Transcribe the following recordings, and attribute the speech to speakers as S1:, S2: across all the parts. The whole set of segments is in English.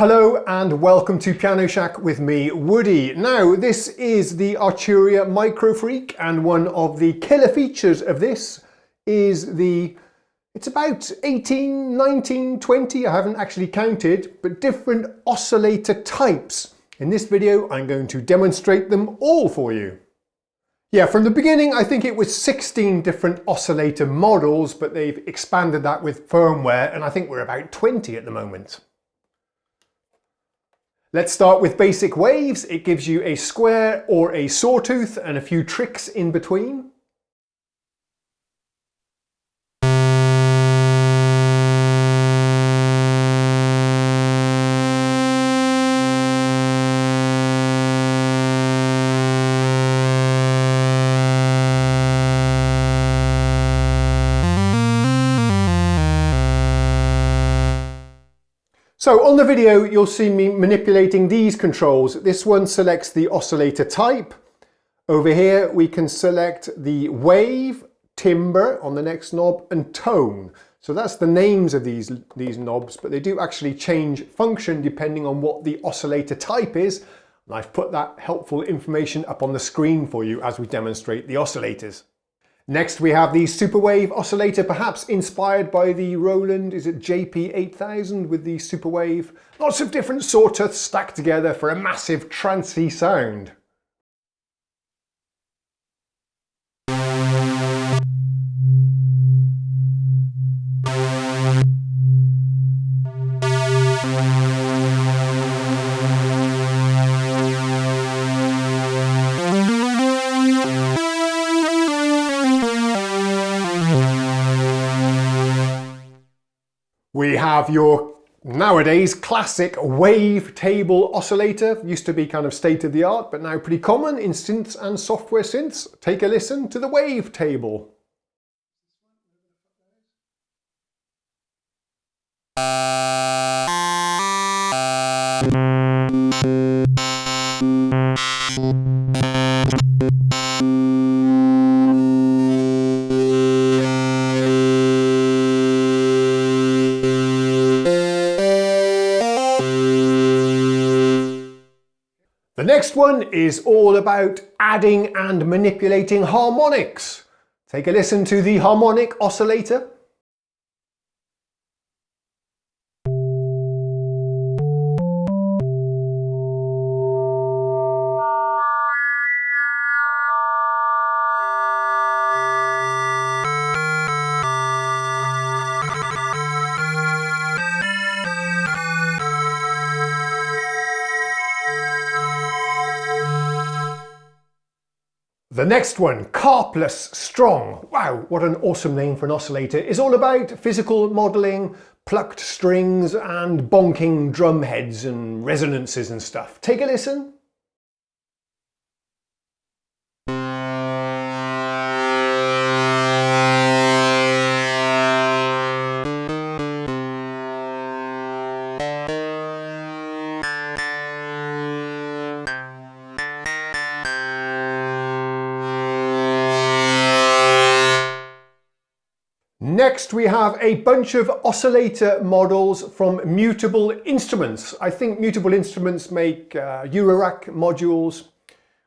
S1: Hello and welcome to Piano Shack with me, Woody. Now, this is the ARTURIA MICROFREAK, and one of the killer features of this is it's about 18, 19, 20, I haven't actually counted, but different oscillator types. In this video, I'm going to demonstrate them all for you. Yeah, from the beginning, I think it was 16 different oscillator models, but they've expanded that with firmware, and I think we're about 20 at the moment. Let's start with basic waves. It gives you a square or a sawtooth and a few tricks in between. So on the video, you'll see me manipulating these controls. This one selects the oscillator type. Over here, we can select the wave, timbre on the next knob, and tone. So that's the names of these knobs, but they do actually change function depending on what the oscillator type is. And I've put that helpful information up on the screen for you as we demonstrate the oscillators. Next we have the Superwave oscillator, perhaps inspired by the Roland, is it JP8000 with the Superwave? Lots of different sawtooths stacked together for a massive trancey sound. We have your nowadays classic wavetable oscillator. Used to be kind of state of the art, but now pretty common in synths and software synths. Take a listen to the wavetable. The next one is all about adding and manipulating harmonics. Take a listen to the harmonic oscillator. The next one, Carpless Strong. Wow, what an awesome name for an oscillator. Is all about physical modelling, plucked strings and bonking drum heads and resonances and stuff. Take a listen. Next we have a bunch of oscillator models from Mutable Instruments. I think Mutable Instruments make Eurorack modules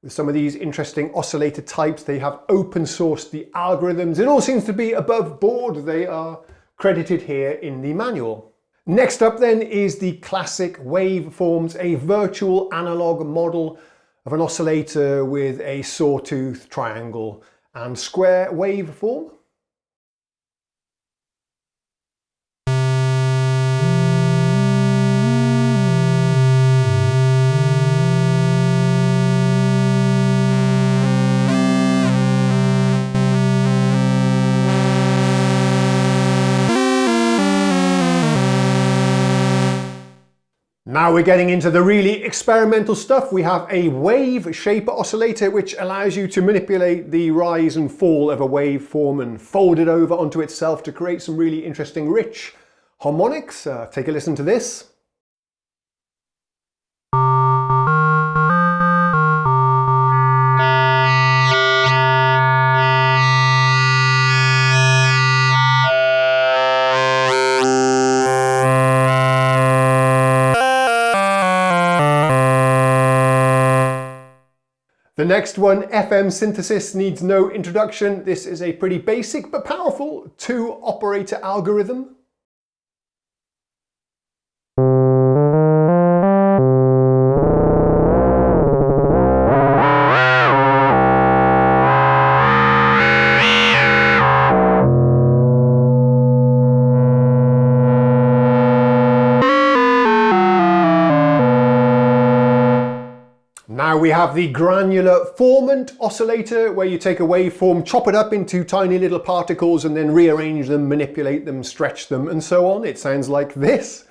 S1: with some of these interesting oscillator types. They have open sourced the algorithms. It all seems to be above board. They are credited here in the manual. Next up then is the classic waveforms, a virtual analog model of an oscillator with a sawtooth, triangle and square waveform. Now we're getting into the really experimental stuff. We have a wave shaper oscillator which allows you to manipulate the rise and fall of a waveform and fold it over onto itself to create some really interesting rich harmonics. Take a listen to this. The next one, FM synthesis, needs no introduction. This is a pretty basic but powerful two-operator algorithm. Now we have the granular formant oscillator, where you take a waveform, chop it up into tiny little particles and then rearrange them, manipulate them, stretch them, and so on. It sounds like this.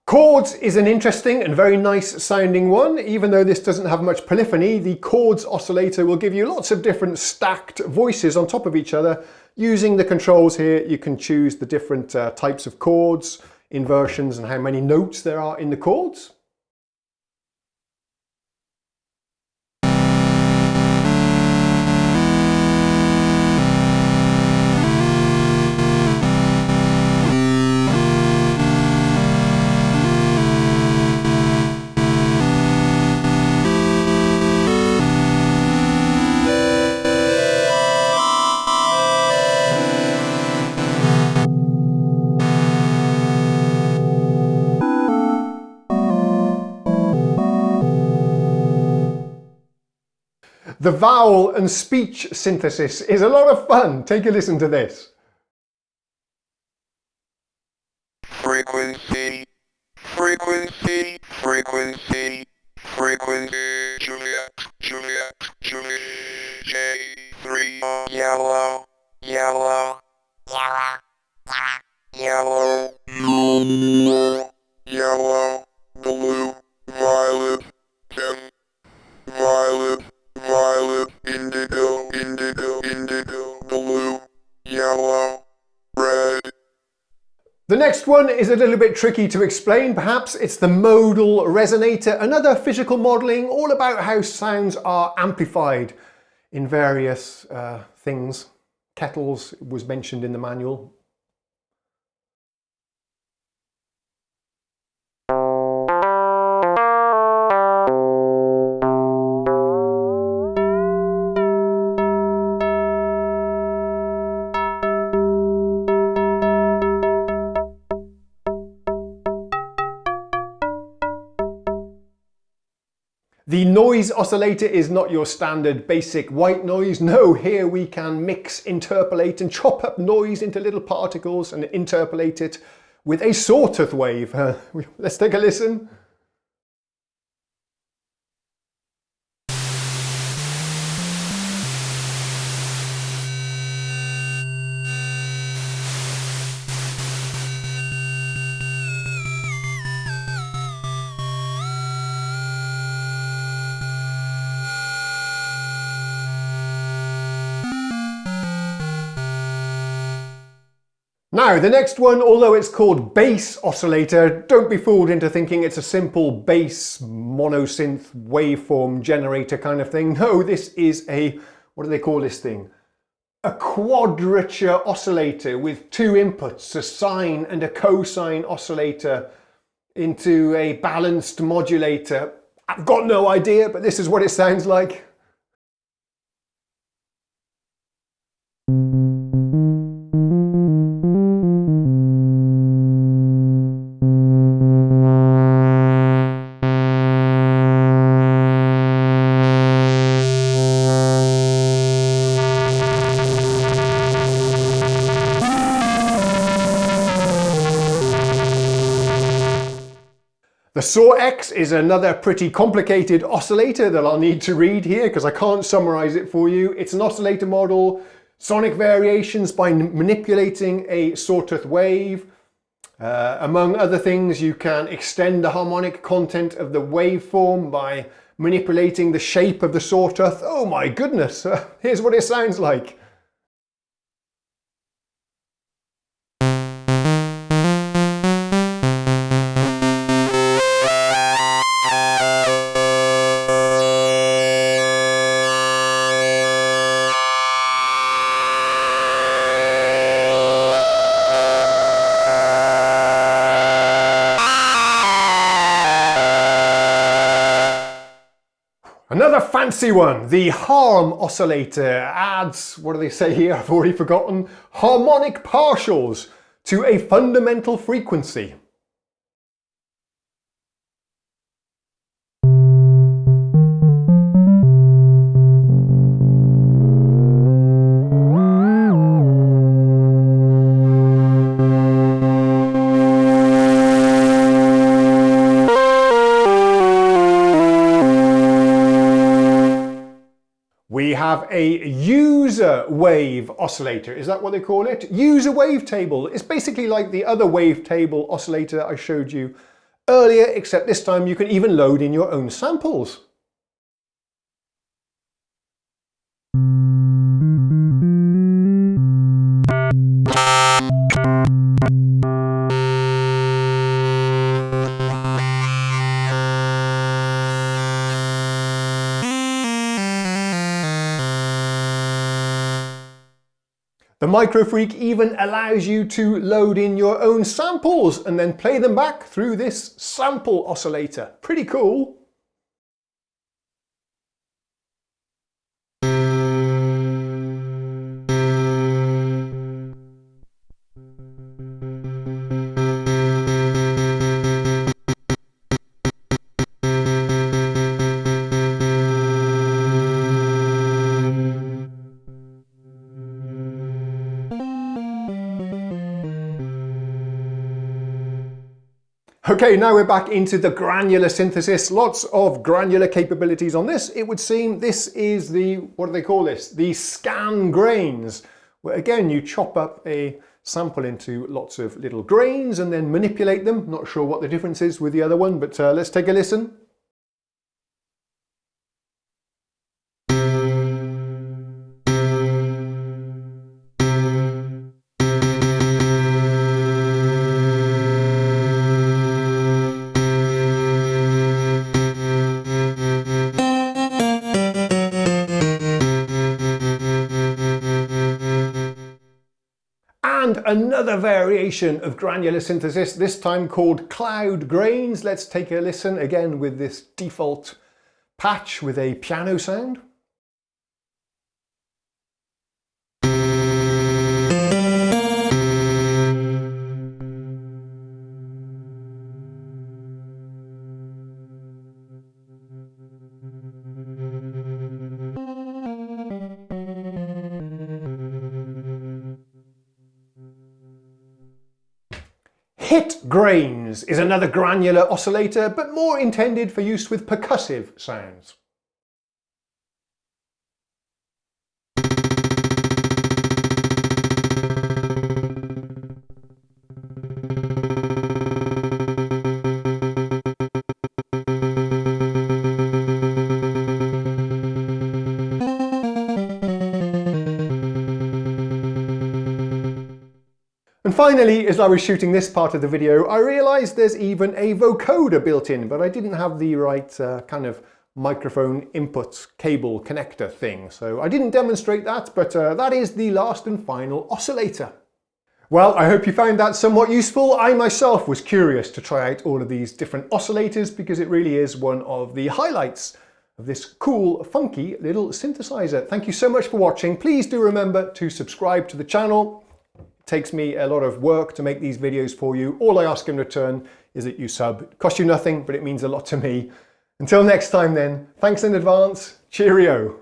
S1: Chords is an interesting and very nice sounding one. Even though this doesn't have much polyphony, the chords oscillator will give you lots of different stacked voices on top of each other. Using the controls here, you can choose the different types of chords, inversions, and how many notes there are in the chords. The vowel and speech synthesis is a lot of fun. Take a listen to this.
S2: Frequency, frequency, frequency, frequency, Juliet, Juliet, Juliet, J3, yellow, yellow, yellow, yellow, yellow, yellow, blue, violet, violet, violet, indigo, indigo, indigo, blue, yellow, red.
S1: The next one is a little bit tricky to explain, perhaps. It's the modal resonator, another physical modelling all about how sounds are amplified in various things. Kettles was mentioned in the manual. The noise oscillator is not your standard basic white noise. No, here we can mix, interpolate and chop up noise into little particles and interpolate it with a sawtooth wave. Let's take a listen. Now, the next one, although it's called bass oscillator, don't be fooled into thinking it's a simple bass monosynth waveform generator kind of thing. No, this is a, what do they call this thing? A quadrature oscillator with two inputs, a sine and a cosine oscillator into a balanced modulator. I've got no idea, but this is what it sounds like. The SAW X is another pretty complicated oscillator that I'll need to read here because I can't summarize it for you. It's an oscillator model, sonic variations by manipulating a sawtooth wave. Among other things, you can extend the harmonic content of the waveform by manipulating the shape of the sawtooth. Oh my goodness, here's what it sounds like. Another fancy one, the Harm oscillator adds, what do they say here, I've already forgotten, harmonic partials to a fundamental frequency. We have a user wave oscillator. Is that what they call it? User wavetable. It's basically like the other wavetable oscillator I showed you earlier, except this time you can even load in your own samples. The MICROFREAK even allows you to load in your own samples and then play them back through this sample oscillator. Pretty cool. Okay, now we're back into the granular synthesis. Lots of granular capabilities on this. It would seem this is the, what do they call this? The scan grains, where again you chop up a sample into lots of little grains and then manipulate them. Not sure what the difference is with the other one, but let's take a listen. And another variation of granular synthesis, this time called cloud grains. Let's take a listen again with this default patch with a piano sound. Hit grains is another granular oscillator, but more intended for use with percussive sounds. And finally, as I was shooting this part of the video, I realized there's even a vocoder built in, but I didn't have the right kind of microphone input cable connector thing. So I didn't demonstrate that, but that is the last and final oscillator. Well, I hope you found that somewhat useful. I myself was curious to try out all of these different oscillators because it really is one of the highlights of this cool, funky little synthesizer. Thank you so much for watching. Please do remember to subscribe to the channel. Takes me a lot of work to make these videos for you. All I ask in return is that you sub. It costs you nothing, but it means a lot to me. Until next time then, thanks in advance. Cheerio.